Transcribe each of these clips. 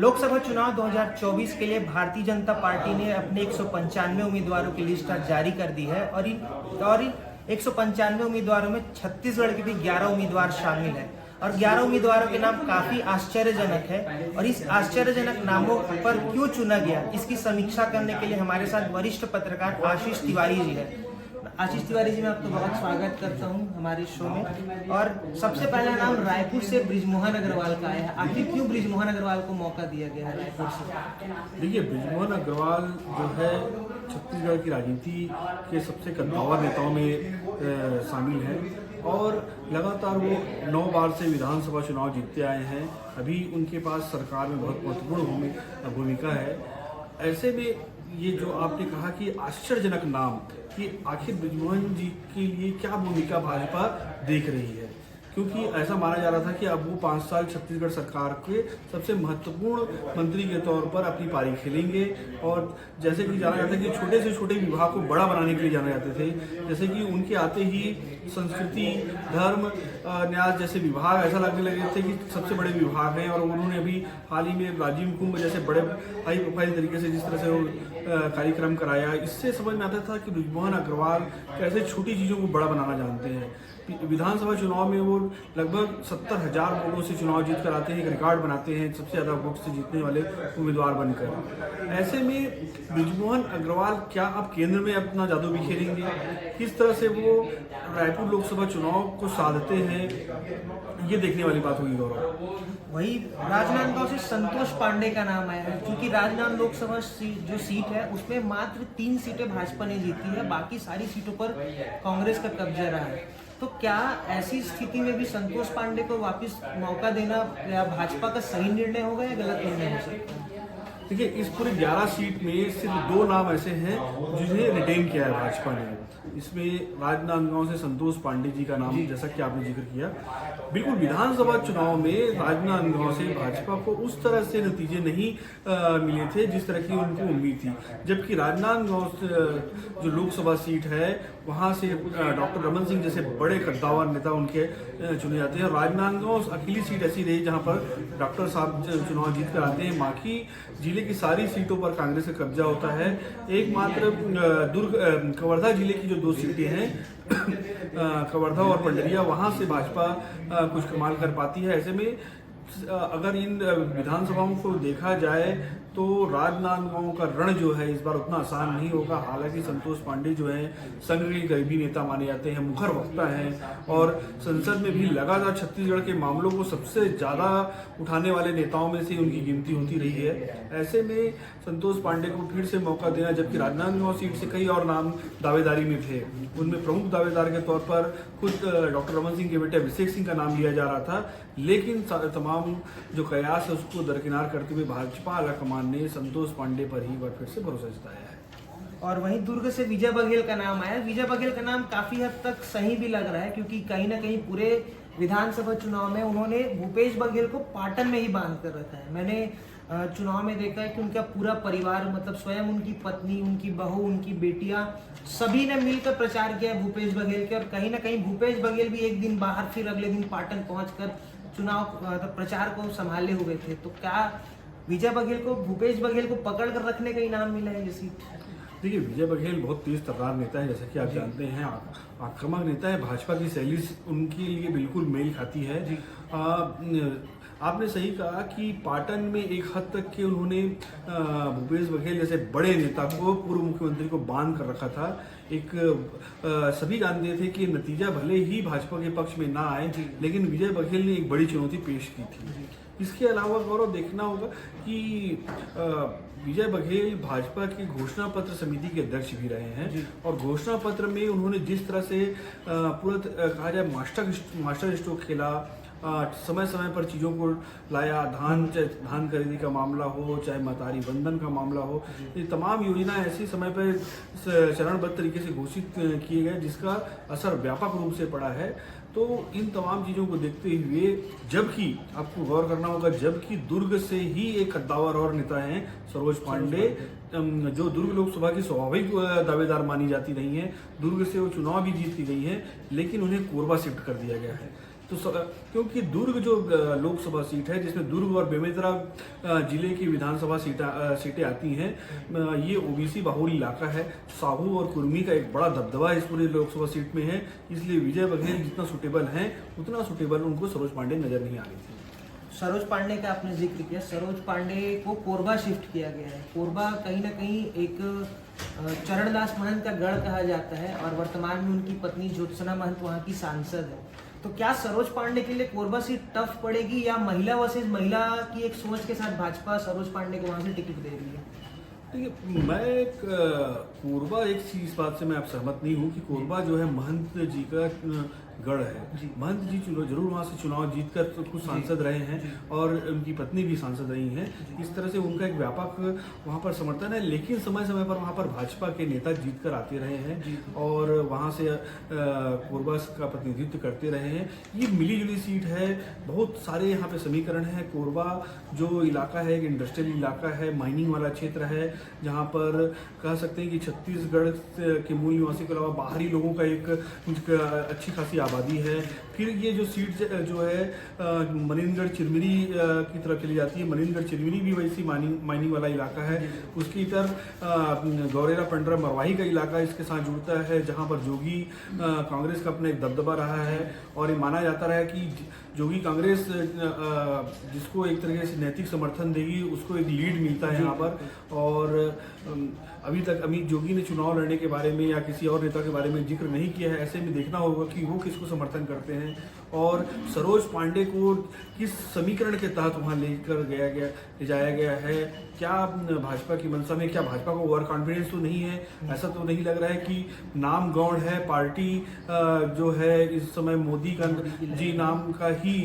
लोकसभा चुनाव 2024 के लिए भारतीय जनता पार्टी ने अपने 195 उम्मीदवारों की लिस्ट आज जारी कर दी है और इन 195 उम्मीदवारों में छत्तीसगढ़ के भी 11 उम्मीदवार शामिल हैं और 11 उम्मीदवारों के नाम काफी आश्चर्यजनक है। और इस आश्चर्यजनक नामों पर क्यों चुना गया, इसकी समीक्षा करने के लिए हमारे साथ वरिष्ठ पत्रकार आशीष तिवारी जी हैं। आशीष तिवारी जी, मैं आपका बहुत स्वागत करता हूं हमारे शो में। और सबसे पहला नाम रायपुर से बृजमोहन अग्रवाल का है। आखिर क्यों बृजमोहन अग्रवाल को मौका दिया गया है रायपुर से? देखिए, बृजमोहन अग्रवाल जो है छत्तीसगढ़ की राजनीति के सबसे कद्दावर नेताओं में शामिल हैं और लगातार वो 9 बार से विधानसभा चुनाव जीतते आए हैं। अभी उनके पास सरकार में बहुत महत्वपूर्ण भूमिका है। ऐसे में ये जो आपने कहा कि आश्चर्यजनक नाम कि आखिर बृजमोहन जी के लिए क्या भूमिका भाजपा देख रही है, क्योंकि ऐसा माना जा रहा था कि अब वो 5 साल छत्तीसगढ़ सरकार के सबसे महत्वपूर्ण मंत्री के तौर पर अपनी पारी खेलेंगे। और जैसे कि जाना जाता है कि छोटे से छोटे विभाग को बड़ा बनाने के लिए जाने जाते थे, जैसे कि उनके आते ही संस्कृति, धर्म, न्याय जैसे विभाग ऐसा लगने लगे थे कि सबसे बड़े विभाग हैं। और उन्होंने अभी हाल ही में राजीव कुंभ जैसे बड़े हाई प्रोफाइल तरीके से जिस तरह से वो कार्यक्रम कराया, इससे समझ में आता था कि बृजमोहन अग्रवाल कैसे छोटी चीज़ों को बड़ा बनाना जानते हैं। विधानसभा चुनाव में वो लगभग 70,000 वोटों से चुनाव जीत कर आते हैं, एक रिकॉर्ड बनाते हैं सबसे ज़्यादा वोट से जीतने वाले उम्मीदवार बनकर। ऐसे में बृजमोहन अग्रवाल क्या अब केंद्र में अपना जादू भी खेलेंगे, किस तरह से वो रायपुर लोकसभा चुनाव को साधते हैं, ये देखने वाली बात होगी। गौरव, वही राजनांदगांव से संतोष पांडे का नाम आया है, क्योंकि राजनांदगांव लोकसभा जो सीट है उसमें मात्र 3 सीटें भाजपा ने जीती है, बाकी सारी सीटों पर कांग्रेस का कब्जा रहा है। तो क्या ऐसी स्थिति में भी संतोष पांडे को वापस मौका देना या भाजपा का सही निर्णय होगा या गलत निर्णय हो सकता है? देखिए, इस पूरी 11 सीट में सिर्फ 2 नाम ऐसे हैं जिन्हें रिटेन किया है भाजपा ने। इसमें राजनांदगांव से संतोष पांडे जी का नाम, जैसा कि आपने जिक्र किया, बिल्कुल विधानसभा चुनाव में राजनांदगांव से भाजपा को उस तरह से नतीजे नहीं मिले थे जिस तरह की उनको उम्मीद थी। जबकि राजनांदगांव जो लोकसभा सीट है वहां से डॉक्टर रमन सिंह जैसे बड़े कद्दावर नेता उनके चुने जाते हैं। राजनांदगांव अकेली सीट ऐसी रही जहां पर डॉक्टर साहब चुनाव जीत कर आते हैं। बाकी जिले की सारी सीटों पर कांग्रेस का कब्जा होता है। एकमात्र कवर्धा जिले की जो 2 सीटें हैं कवर्धा और पंडरिया, वहां से भाजपा कुछ कमाल कर पाती है। ऐसे में अगर इन विधानसभाओं को देखा जाए तो राजनांदगांव का रण जो है इस बार उतना आसान नहीं होगा। हालांकि संतोष पांडे जो है संघ के करीबी नेता माने जाते हैं, मुखर वक्ता हैं और संसद में भी लगातार छत्तीसगढ़ के मामलों को सबसे ज़्यादा उठाने वाले नेताओं में से उनकी गिनती होती रही है। ऐसे में संतोष पांडे को फिर से मौका देना, जबकि राजनांदगांव सीट से कई और नाम दावेदारी में थे, उनमें प्रमुख दावेदार के तौर पर खुद डॉक्टर रमन सिंह के बेटे अभिषेक सिंह का नाम लिया जा रहा था। लेकिन तमाम जो कयास है उसको दरकिनार करते हुए भाजपा आलाकमान ने संतोष पांडे पर ही बार फिर से भरोसा जताया है। और वहीं दुर्ग से विजय बघेल का नाम आया। विजय बघेल का नाम काफी हद तक सही भी लग रहा है, क्योंकि कहीं ना कहीं पूरे विधानसभा चुनाव में उन्होंने भूपेश बघेल को पाटन में ही बांध कर रखा है। मैंने चुनाव में देखा है कि उनका पूरा परिवार, मतलब स्वयं उनकी पत्नी, उनकी बहू, उनकी बेटियां, सभी ने मिलकर प्रचार किया भूपेश बघेल के। और कहीं ना कहीं भूपेश बघेल भी एक दिन बाहर फिर अगले दिन पाटन पहुंचकर चुनाव प्रचार को संभाले हुए थे। तो क्या विजय बघेल को, भूपेश बघेल को पकड़ कर रखने का इनाम मिला है ये सीट? देखिए, विजय बघेल बहुत तेज तर्रार नेता है, जैसा कि आप जानते हैं, आक्रामक नेता है। भाजपा की शैली उनके लिए बिल्कुल मेल खाती है। आपने सही कहा कि पाटन में एक हद तक के उन्होंने भूपेश बघेल जैसे बड़े नेता को, पूर्व मुख्यमंत्री को बांध कर रखा था। सभी जानते थे कि नतीजा भले ही भाजपा के पक्ष में ना आए, लेकिन विजय बघेल ने एक बड़ी चुनौती पेश की थी। इसके अलावा गौरव, देखना होगा कि विजय बघेल भाजपा की घोषणा पत्र समिति के अध्यक्ष भी रहे हैं और घोषणा पत्र में उन्होंने जिस तरह से पूरा कहा जाए मास्टर स्ट्रोक खेला, समय समय पर चीज़ों को लाया, धान खरीदी का मामला हो, चाहे मतारी बंधन का मामला हो, ये तमाम योजना ऐसे समय पर चरणबद्ध तरीके से घोषित किए गए जिसका असर व्यापक रूप से पड़ा है। तो इन तमाम चीज़ों को देखते हुए, जबकि आपको गौर करना होगा, जबकि दुर्ग से ही एक कद्दावर और नेता हैं सरोज पांडे, जो दुर्ग लोकसभा की स्वाभाविक दावेदार मानी जाती रही हैं, दुर्ग से वो चुनाव भी जीत ली गई हैं, लेकिन उन्हें कोरबा शिफ्ट कर दिया गया है। तो क्योंकि दुर्ग जो लोकसभा सीट है, जिसमें दुर्ग और बेमेतरा जिले की विधानसभा सीटें आती हैं, ये ओबीसी बहुल इलाका है। साहू और कुर्मी का एक बड़ा दबदबा इस पूरी लोकसभा सीट में है, इसलिए विजय बघेल जितना सुटेबल हैं उतना सुटेबल उनको सरोज पांडे नजर नहीं आ रही थी। सरोज पांडे का आपने जिक्र किया, सरोज पांडे को कोरबा शिफ्ट किया गया है। कोरबा कहीं ना कहीं एक चरणदास महंत का गढ़ कहा जाता है और वर्तमान में उनकी पत्नी ज्योत्सना महंत वहाँ की सांसद है। तो क्या सरोज पांडे के लिए कोरबा सीट टफ पड़ेगी, या महिला वर्सेस महिला की एक सोच के साथ भाजपा सरोज पांडे को वहाँ से टिकट दे रही है? देखिए, मैं कोरबा इस बात से मैं आप सहमत नहीं हूँ कि कोरबा जो है महंत जी का गढ़ है। महंत जी जरूर वहाँ से चुनाव जीतकर तो कुछ सांसद रहे हैं और उनकी पत्नी भी सांसद रही हैं। इस तरह से उनका एक व्यापक वहाँ पर समर्थन है, लेकिन समय समय पर वहाँ पर भाजपा के नेता जीतकर आते रहे हैं और वहाँ से कोरबा का प्रतिनिधित्व करते रहे हैं। ये मिलीजुली सीट है, बहुत सारे यहाँ पे समीकरण है। कोरबा जो इलाका है एक इंडस्ट्रियल इलाका है, माइनिंग वाला क्षेत्र है, जहाँ पर कह सकते हैं कि छत्तीसगढ़ के मूल निवासी के अलावा बाहरी लोगों का एक अच्छी खासी आबादी है। फिर ये जो सीट जो है मनिंदगढ़ चिरमिरी की तरफ चली जाती है। मनिंदगढ़ चिरमिरी भी वैसी माइनिंग वाला इलाका है। उसकी इधर गौरेला पंडरा मरवाही का इलाका इसके साथ जुड़ता है, जहाँ पर जोगी कांग्रेस का अपना एक दबदबा रहा है और ये माना जाता रहा है कि जोगी कांग्रेस जिसको एक तरीके से नैतिक समर्थन देगी उसको एक लीड मिलता है यहाँ पर। और अभी तक अमित जोगी ने चुनाव लड़ने के बारे में या किसी और नेता के बारे में जिक्र नहीं किया है। ऐसे में देखना होगा कि वो किसको समर्थन करते हैं और सरोज पांडे को किस समीकरण के तहत वहाँ ले जाया गया है। क्या भाजपा की मंशा में, क्या भाजपा को ओवर कॉन्फिडेंस तो नहीं है? ऐसा तो नहीं लग रहा है कि नाम गौण है पार्टी जो है इस समय मोदी का जी नाम का ही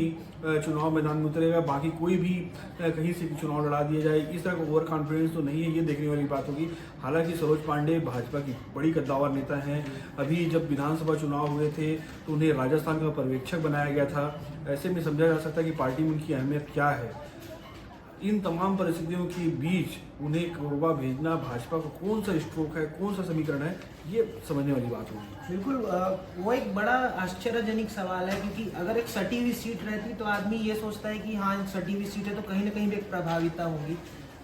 चुनाव मैदान में उतरेगा, बाकी कोई भी कहीं से चुनाव लड़ा दिया जाए, इस तरह का ओवर कॉन्फिडेंस तो नहीं है। ये देखने वाली बात होगी। हालांकि सरोज पांडे भाजपा की बड़ी कद्दावर नेता हैं। अभी जब विधानसभा चुनाव हुए थे तो उन्हें राजस्थान का पर्यवेक्षक बनाया गया था। ऐसे में समझा जा सकता है कि पार्टी में उनकी अहमियत क्या है। इन तमाम परिस्थितियों के बीच उन्हें कोरबा भेजना भाजपा को कौन सा स्ट्रोक है, कौन सा समीकरण है, ये समझने वाली बात होगी। बिल्कुल, वो एक बड़ा आश्चर्यजनक सवाल है, क्योंकि अगर एक सटी हुई सीट रहती तो आदमी ये सोचता है कि हाँ सटी हुई सीट है तो कहीं ना कहीं भी एक प्रभाविता होगी।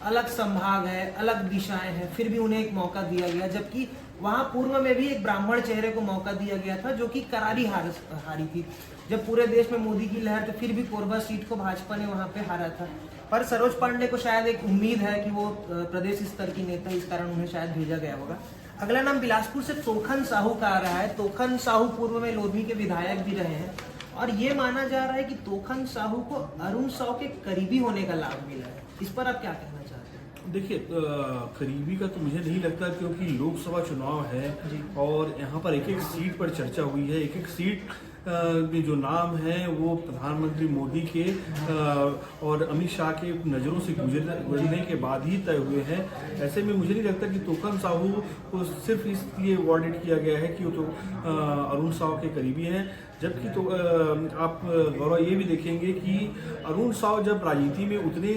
अलग संभाग है, अलग दिशाएं हैं, फिर भी उन्हें एक मौका दिया गया। जबकि वहां पूर्व में भी एक ब्राह्मण चेहरे को मौका दिया गया था जो कि करारी हारी थी। जब पूरे देश में मोदी की लहर, तो फिर भी कोरबा सीट को भाजपा ने वहां पे हारा था। पर सरोज पांडे को शायद एक उम्मीद है कि वो प्रदेश स्तर की नेता, इस कारण उन्हें शायद भेजा गया होगा। अगला नाम बिलासपुर से तोखन साहू का आ रहा है। तोखन साहू पूर्व में लोधी के विधायक भी रहे हैं और ये माना जा रहा है कि तोखन साहू को अरुण साहू के करीबी होने का लाभ मिला है। इस पर आप क्या कहना चाहते हैं? देखिए, करीबी का तो मुझे नहीं लगता, क्योंकि लोकसभा चुनाव है और यहाँ पर एक एक सीट पर चर्चा हुई है। एक एक सीट में जो नाम है वो प्रधानमंत्री मोदी के और अमित शाह के नज़रों से गुजरने के बाद ही तय हुए हैं। ऐसे में मुझे नहीं लगता कि तोखन साहू को सिर्फ इसलिए अवॉर्डेड किया गया है कि वो तो अरुण साहू के करीबी हैं। जबकि तो आप गौरव ये भी देखेंगे कि अरुण साहू जब राजनीति में उतने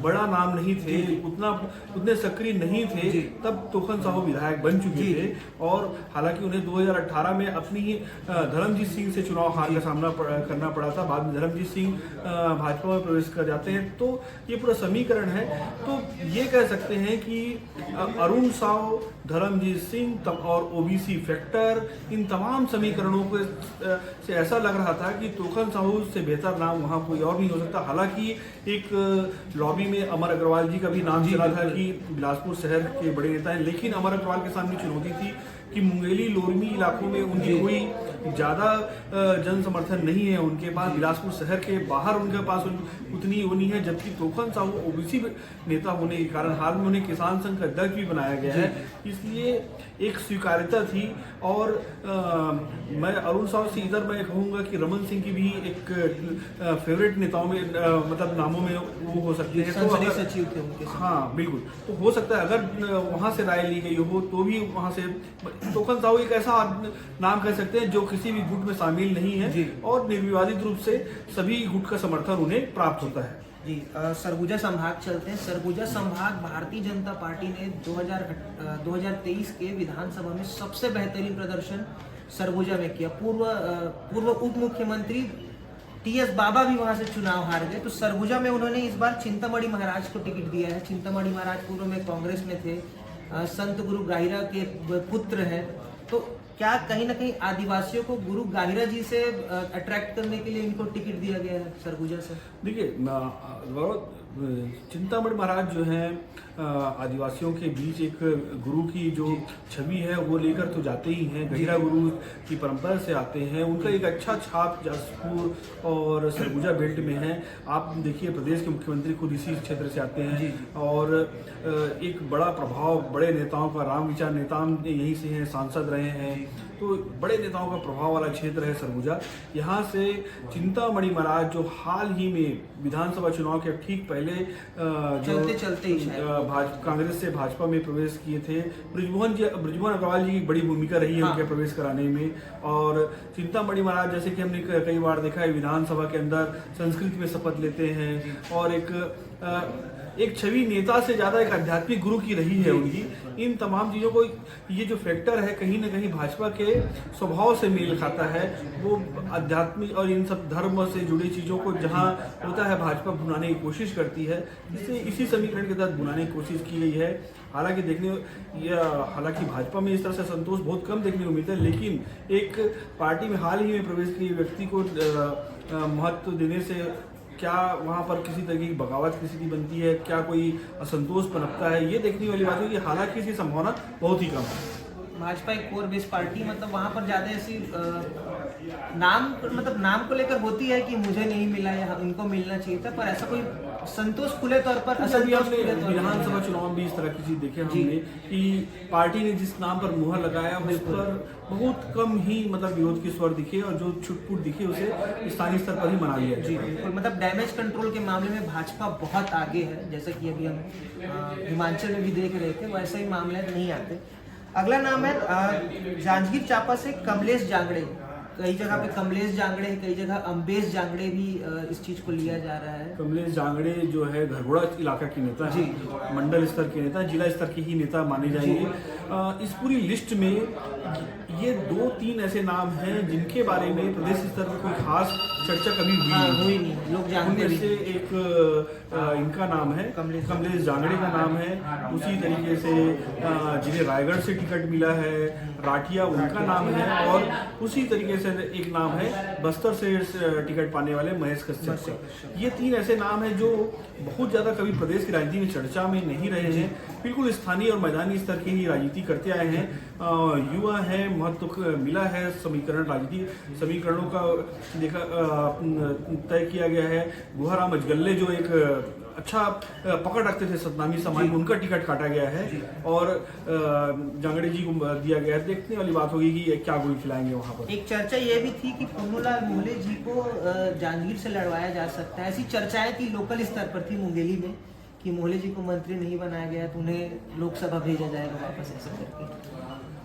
बड़ा नाम नहीं थे, उतने सक्रिय नहीं थे, तब तोखन साहू विधायक बन चुके थे। और हालांकि उन्हें 2018 में अपनी धर्मजीत सिंह से चुनाव हार का सामना करना पड़ा था। बाद में धर्मजीत सिंह भाजपा में प्रवेश कर जाते हैं। तो ये पूरा समीकरण है। तो ये कह सकते हैं कि अरुण साहू, धर्मजीत सिंह और ओबीसी फैक्टर, इन तमाम समीकरणों को से ऐसा लग रहा था कि तोखन साहू से बेहतर नाम वहाँ कोई और नहीं हो सकता। हालांकि एक लॉबी में अमर अग्रवाल जी का भी नाम चला था कि बिलासपुर शहर के बड़े नेता हैं, लेकिन अमर अग्रवाल के सामने चुनौती थी कि मुंगेली लोरमी इलाकों में उनकी कोई ज़्यादा जन समर्थन नहीं है उनके पास। बिलासपुर शहर के बाहर उनके पास उतनी वो नहीं है। जबकि तोखन साहू ओबीसी नेता होने के कारण हाल में उन्हें किसान संघ का अध्यक्ष भी बनाया गया है, इसलिए एक स्वीकार्यता थी। और मैं अरुण साहू से इधर मैं कहूँगा कि रमन सिंह की भी एक फेवरेट नेताओं में मतलब नामों में वो हो सकते हैं। तो सचिव थे उनके। हाँ बिल्कुल, तो हो सकता है अगर वहाँ से राय ली गई हो तो भी वहाँ से तोखन साहू एक ऐसा नाम कह सकते हैं जो किसी भी गुट में शामिल नहीं है और निर्विवादित रूप से सभी गुट का समर्थन उन्हें प्राप्त होता है। जी, सरगुजा संभाग चलते हैं। सरगुजा संभाग भारतीय जनता पार्टी ने 2023 के विधानसभा में सबसे बेहतरीन प्रदर्शन सरगुजा में किया। पूर्व उप मुख्यमंत्री टीएस बाबा भी वहां से चुनाव हार गए। तो सरगुजा में उन्होंने इस बार चिंतामणि महाराज को टिकट दिया है। चिंतामणि महाराज पूर्व में कांग्रेस में थे, संत गुरु गाहिरा के पुत्र हैं। तो क्या कहीं ना कहीं आदिवासियों को गुरु गाहिरा जी से अट्रैक्ट करने के लिए इनको टिकट दिया गया है सरगुजा से? देखिए, चिंतामणि महाराज जो हैं आदिवासियों के बीच एक गुरु की जो छवि है वो लेकर तो जाते ही हैं, गहिरा गुरु की परंपरा से आते हैं। उनका एक अच्छा छाप जासपुर और सरगुजा बेल्ट में है। आप देखिए, प्रदेश के मुख्यमंत्री खुद इसी क्षेत्र से आते हैं और एक बड़ा प्रभाव बड़े नेताओं का, राम विचार नेता यहीं से हैं, सांसद रहे हैं, तो बड़े नेताओं का प्रभाव वाला क्षेत्र है सरगुजा। यहाँ से चिंतामणि महाराज जो हाल ही में विधानसभा चुनाव के ठीक पहले चलते ही कांग्रेस से भाजपा में प्रवेश किए थे, ब्रिजमोहन अग्रवाल जी की बड़ी भूमिका रही है उनके प्रवेश कराने में। और चिंतामणि महाराज, जैसे कि हमने कई बार देखा है, विधानसभा के अंदर संस्कृत में शपथ लेते हैं और एक छवि नेता से ज्यादा एक आध्यात्मिक गुरु की रही है उनकी। इन तमाम चीजों को, ये जो फैक्टर है कहीं ना कहीं भाजपा के स्वभाव से मेल खाता है। वो आध्यात्मिक और इन सब धर्म से जुड़ी चीजों को जहां होता है भाजपा भुनाने की कोशिश करती है, जिससे इसी समीकरण के तहत भुनाने की कोशिश की गई है। हालांकि भाजपा में इस तरह से संतोष बहुत कम देखने को मिलता है, लेकिन एक पार्टी में हाल ही में प्रवेश किए व्यक्ति को महत्व देने से क्या वहाँ पर किसी तरह की बगावत की स्थिति बनती है, क्या कोई असंतोष पनपता है, ये देखने वाली बात है कि हालांकि इसकी संभावना बहुत ही कम है। भाजपा एक कोर बेस पार्टी, मतलब वहाँ पर ज्यादा ऐसी नाम को लेकर होती है कि मुझे नहीं मिला या इनको मिलना चाहिए था, पर ऐसा कोई संतोष खुले तौर पर विधानसभा चुनाव में इस तरह की चीज देखे हमने कि पार्टी ने जिस नाम पर मुहर लगाया उस पर बहुत कम ही विरोध के स्वर दिखे और जो छुटपुट दिखे उसे स्थानीय स्तर पर ही मना लिया। जी बिल्कुल, डैमेज कंट्रोल के मामले में भाजपा बहुत आगे है, जैसा कि अभी हम हिमाचल में भी देख रहे थे, वैसे ही मामले नहीं आते। अगला नाम है जांजगीर चांपा से कमलेश जांगड़े। कई जगह पे कमलेश जांगड़े, कई जगह अम्बेश जांगड़े भी इस चीज को लिया जा रहा है। कमलेश जांगड़े जो है घरघोड़ा इलाका के नेता है, मंडल स्तर के नेता, जिला स्तर के ही नेता माने जाएंगे। इस पूरी लिस्ट में ये 2-3 ऐसे नाम हैं जिनके बारे में प्रदेश स्तर पर कोई खास चर्चा कभी हुई नहीं, लोग जानते नहीं। से एक इनका नाम है कमलेश जांगड़े का नाम है। उसी तरीके से जिन्हें रायगढ़ से टिकट मिला है, राठिया, उनका नाम है। और उसी तरीके से एक नाम है बस्तर से टिकट पाने वाले महेश कश्यप। ये 3 ऐसे नाम हैं जो बहुत ज्यादा कभी प्रदेश की राजनीति में चर्चा में नहीं रहे हैं, बिल्कुल स्थानीय और मैदानी स्तर की ही राजनीति करते आए हैं। युवा है, महत्व मिला है राजनीति समीकरणों का देखा तय किया गया है। गुहाराम अजगल्ले जो एक अच्छा पकड़ रखते थे सतनामी समाज में, उनका टिकट काटा गया है और जांगड़े जी को दिया गया है। देखने वाली बात होगी कि क्या गोली खिलाएंगे वहाँ पर। एक चर्चा ये भी थी कि पुन्नूलाल मोहले जी को जांजगीर से लड़वाया जा सकता है, ऐसी चर्चाएं थी लोकल स्तर पर थी मुंगेली में कि मोहले जी को मंत्री नहीं बनाया गया तो उन्हें लोकसभा भेजा जाएगा वापस, ऐसा करके।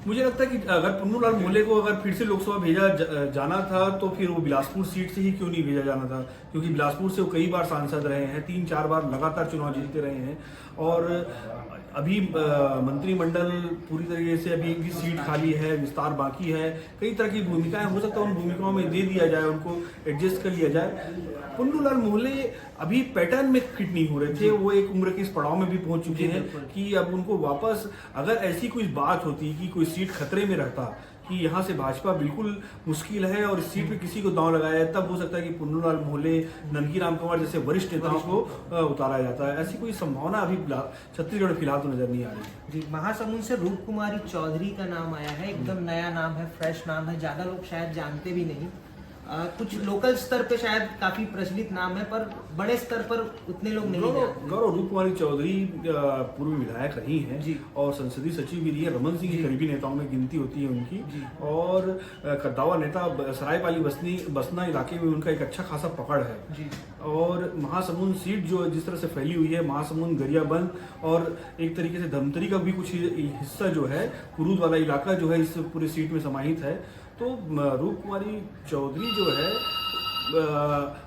मुझे लगता है कि अगर पुन्नूलाल मोहले को अगर फिर से लोकसभा भेजा जाना था तो फिर वो बिलासपुर सीट से ही क्यों नहीं भेजा जाना था, क्योंकि बिलासपुर से वो कई बार सांसद रहे हैं, 3-4 बार लगातार चुनाव जीतते रहे हैं। और अभी मंत्रिमंडल पूरी तरीके से अभी भी सीट खाली है, विस्तार बाकी है, कई तरह की भूमिकाएं हो सकता है उन भूमिकाओं में दे दिया जाए, उनको एडजस्ट कर लिया जाए। पुन्नूलाल मोहले अभी पैटर्न में फिट नहीं हो रहे थे, वो एक उम्र के इस पड़ाव में भी पहुंच चुके हैं कि अब उनको वापस, अगर ऐसी कोई बात होती कि कोई सीट खतरे में रहता कि यहाँ से भाजपा बिल्कुल मुश्किल है और इस सीट पे किसी को दांव लगाया है, तब हो सकता है कि पुन्नूलाल मोहले, ननकी राम कुमार जैसे वरिष्ठ नेताओं को उतारा जाता है। ऐसी कोई संभावना अभी छत्तीसगढ़ फिलहाल तो नजर नहीं आ रही। जी, महासमुंद से रूप कुमारी चौधरी का नाम आया है, एकदम नया नाम है, फ्रेश नाम है, ज्यादा लोग शायद जानते भी नहीं। कुछ लोकल स्तर पे शायद काफी प्रचलित नाम है, पर बड़े स्तर पर उतने लोग नहीं जानते। गौरव रूप कुमारी चौधरी पूर्व विधायक रही हैं और संसदीय सचिव भी रही है, रमन सिंह की करीबी नेताओं में गिनती होती है उनकी। और कद्दावा नेता सरायपाली बसना इलाके में उनका एक अच्छा खासा पकड़ है। और महासमुंद सीट जो जिस तरह से फैली हुई है, महासमुंद, गरियाबंद और एक तरीके से धमतरी का भी कुछ हिस्सा जो है, कुरूद वाला इलाका जो है इस पूरे सीट में समाहित है। तो रूप कुमारी चौधरी जो है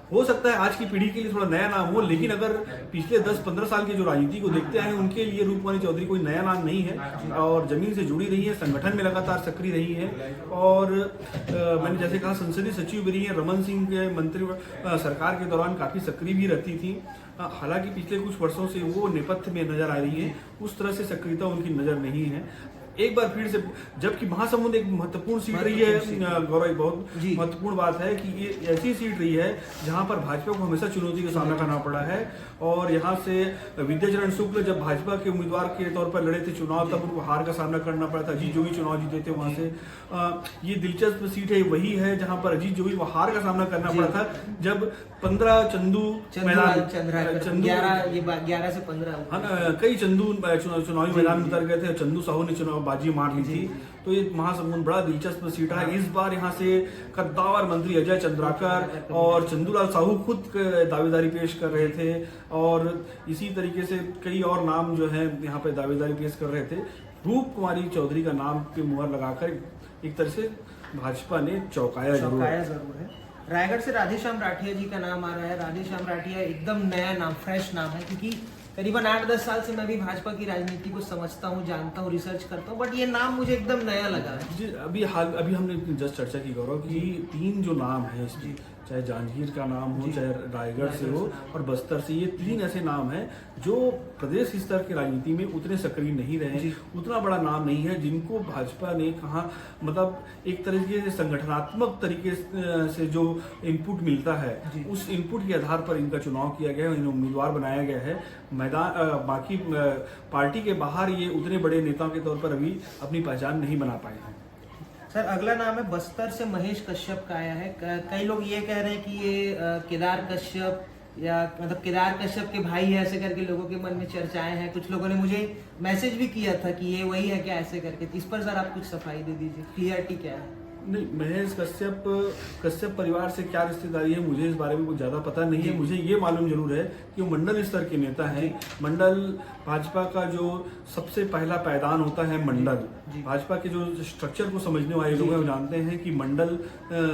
हो सकता है आज की पीढ़ी के लिए थोड़ा नया नाम हो, लेकिन अगर पिछले 10-15 साल की जो राजनीति को देखते हैं उनके लिए रूपमणि चौधरी कोई नया नाम नहीं है और जमीन से जुड़ी रही है, संगठन में लगातार सक्रिय रही है। और मैंने जैसे कहा संसदीय सचिव भी रही है, रमन सिंह के मंत्री सरकार के दौरान काफी सक्रिय भी रहती थी। हालांकि पिछले कुछ वर्षों से वो नेपथ्य में नजर आ रही है, उस तरह से सक्रियता उनकी नजर नहीं है। एक बार फिर से, जबकि महासमुंद एक महत्वपूर्ण सीट रही है गौरव, बहुत महत्वपूर्ण बात है कि ये ऐसी सीट रही है जहां पर भाजपा को हमेशा चुनौती का सामना करना पड़ा है। और यहां से विद्याचरण शुक्ल जब भाजपा के उम्मीदवार के तौर पर लड़े थे चुनाव, तब उनको हार का सामना करना पड़ा था। अजीत जोगी चुनाव जीते थे वहां से। ये दिलचस्प सीट है, वही है जहां पर अजीत जोगी को हार का सामना करना पड़ा था जब 15 चंदू 11 से 15 कई चंदू चुनावी मैदान में उतर गए थे, चंदू साहू ने चुनाव बाजी मार ली थी। तो ये महासमुंद बड़ा दिलचस्प सीट है। इस बार यहाँ से कद्दावर मंत्री अजय चंद्राकर और चंदूलाल साहू खुद दावेदारी पेश कर रहे थे और इसी तरीके से कई और नाम जो है यहाँ पे दावेदारी पेश कर रहे थे। रूप कुमारी चौधरी का नाम पे मुहर लगाकर एक तरह से भाजपा ने चौंकाया जरूर है। रायगढ़ से राधेश्याम राठिया जी का नाम आ रहा है। राधेश्याम राठिया एकदम नया नाम, फ्रेश नाम है, क्योंकि करीबन 8-10 साल से मैं भी भाजपा की राजनीति को समझता हूँ, जानता हूँ, रिसर्च करता हूँ, बट ये नाम मुझे एकदम नया लगा है। अभी हमने जस्ट चर्चा की गौरव कि 3 जो नाम है इसकी, चाहे जांजगीर का नाम हो, चाहे रायगढ़ से हो और बस्तर से, ये 3 ऐसे नाम हैं जो प्रदेश स्तर की राजनीति में उतने सक्रिय नहीं रहे, उतना बड़ा नाम नहीं है, जिनको भाजपा ने कहा मतलब एक तरीके से संगठनात्मक तरीके से जो इनपुट मिलता है उस इनपुट के आधार पर इनका चुनाव किया गया है, इन्हें उम्मीदवार बनाया गया है। मैदान बाकी पार्टी के बाहर ये उतने बड़े नेताओं के तौर पर अभी अपनी पहचान नहीं बना पाए हैं। सर अगला नाम है बस्तर से महेश कश्यप का आया है। कई लोग ये कह रहे हैं कि ये केदार कश्यप या मतलब केदार कश्यप के भाई है, ऐसे करके लोगों के मन में चर्चाएं हैं। कुछ लोगों ने मुझे मैसेज भी किया था कि ये वही है क्या, ऐसे करके। इस पर सर आप कुछ सफाई दे दीजिए, क्लियरिटी क्या है? नहीं, महेश कश्यप परिवार से क्या रिश्तेदारी है मुझे इस बारे में कुछ ज़्यादा पता नहीं है। मुझे ये मालूम जरूर है कि वो मंडल स्तर के नेता हैं। मंडल भाजपा का जो सबसे पहला पैदान होता है मंडल, भाजपा के जो स्ट्रक्चर को समझने वाले लोग हैं वो जानते हैं कि मंडल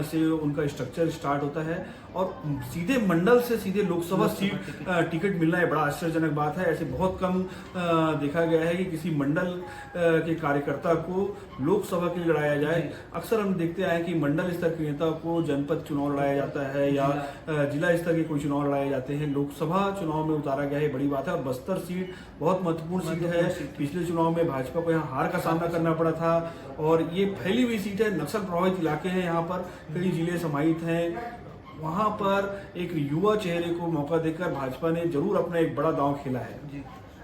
से उनका स्ट्रक्चर स्टार्ट होता है और सीधे मंडल से सीधे लोकसभा सीट टिकट मिलना है बड़ा आश्चर्यजनक बात है। ऐसे बहुत कम देखा गया है कि किसी मंडल के कार्यकर्ता को लोकसभा के लिए लड़ाया जाए। अक्सर हम देखते आए कि मंडल स्तर के नेता को जनपद चुनाव लड़ाया जाता है या जिला स्तर के कोई चुनाव लड़ाए जाते हैं, लोकसभा चुनाव में उतारा गया है, बड़ी बात है। और बस्तर सीट बहुत महत्वपूर्ण सीट है। पिछले चुनाव में भाजपा को यहाँ हार का सामना करना पड़ा था और ये फैली हुई सीट है, नक्सल प्रभावित इलाके हैं, यहाँ पर कई जिले समाहित हैं। वहां पर एक युवा चेहरे को मौका देकर भाजपा ने जरूर अपना एक बड़ा दांव खेला है। जी।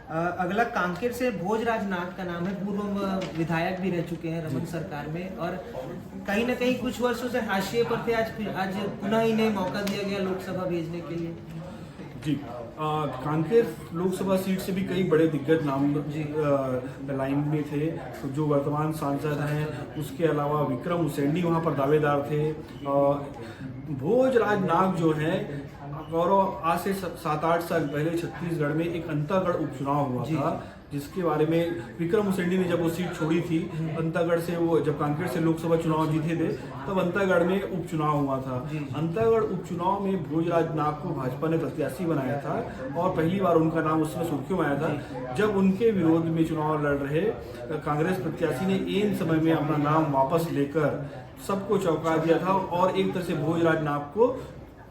अगला कांकेर से भोजराज नाथ का नाम है। पूर्व विधायक भी रह चुके हैं रमन सरकार में और कहीं ना कहीं कुछ वर्षों से हाशिए पर थे। आज पुनः इन्हें मौका दिया गया लोकसभा भेजने के लिए। जी, कांकेर लोकसभा सीट से भी कई बड़े दिग्गज नाम लाइन में थे जो वर्तमान सांसद हैं। उसके अलावा विक्रम उसेंडी वहां पर दावेदार थे। भोजराज नाग जो है गौरव, आज से 7-8 साल पहले छत्तीसगढ़ में एक अंतागढ़ उपचुनाव हुआ था, जिसके बारे में विक्रम उसेंडी ने जब वो सीट छोड़ी थी अंतागढ़ से, वो जब कांकेर से लोकसभा चुनाव जीते थे तब अंतागढ़ में उपचुनाव हुआ था। अंतागढ़ उपचुनाव में भोजराज नाग को भाजपा ने प्रत्याशी बनाया था और पहली बार उनका नाम उसमें सुर्खियों में आया था जब उनके विरोध में चुनाव लड़ रहे कांग्रेस प्रत्याशी ने इन समय में अपना नाम वापस लेकर सबको चौंका दिया था और एक तरह से भोजराज नाग को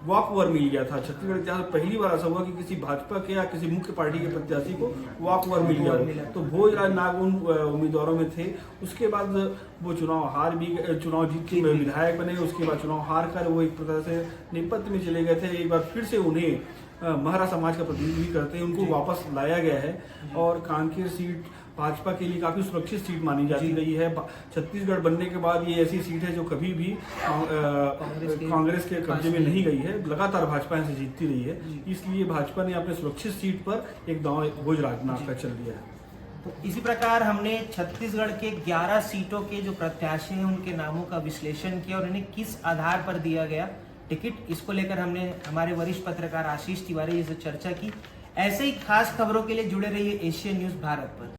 वॉक ओवर मिल गया था। छत्तीसगढ़ इतिहास में पहली बार ऐसा हुआ कि किसी भाजपा के या किसी मुख्य पार्टी के प्रत्याशी को वॉक ओवर मिल गया। तो भोजराज नाग उन उम्मीदवारों में थे। उसके बाद वो चुनाव जीत के विधायक बने। उसके बाद चुनाव हार कर वो एक प्रकार से नेपथ्य में चले गए थे। एक बार फिर से उन्हें महरा समाज का प्रतिनिधित्व करते हैं उनको वापस लाया गया है और कांकेर सीट भाजपा के लिए काफी सुरक्षित सीट मानी जाती रही है। छत्तीसगढ़ बनने के बाद ये ऐसी सीट है जो कभी भी कांग्रेस के कब्जे में नहीं गई है, लगातार भाजपा से जीतती रही है। इसलिए भाजपा ने अपने सुरक्षित सीट पर एक दांव भोजराज नाग का चल दिया है। तो इसी प्रकार हमने छत्तीसगढ़ के 11 सीटों के जो प्रत्याशी हैं उनके नामों का विश्लेषण किया और इन्हें किस आधार पर दिया गया टिकट, इसको लेकर हमने हमारे वरिष्ठ पत्रकार आशीष तिवारी जी से चर्चा की। ऐसे ही खास खबरों के लिए जुड़े रहिए एशियन न्यूज भारत पर।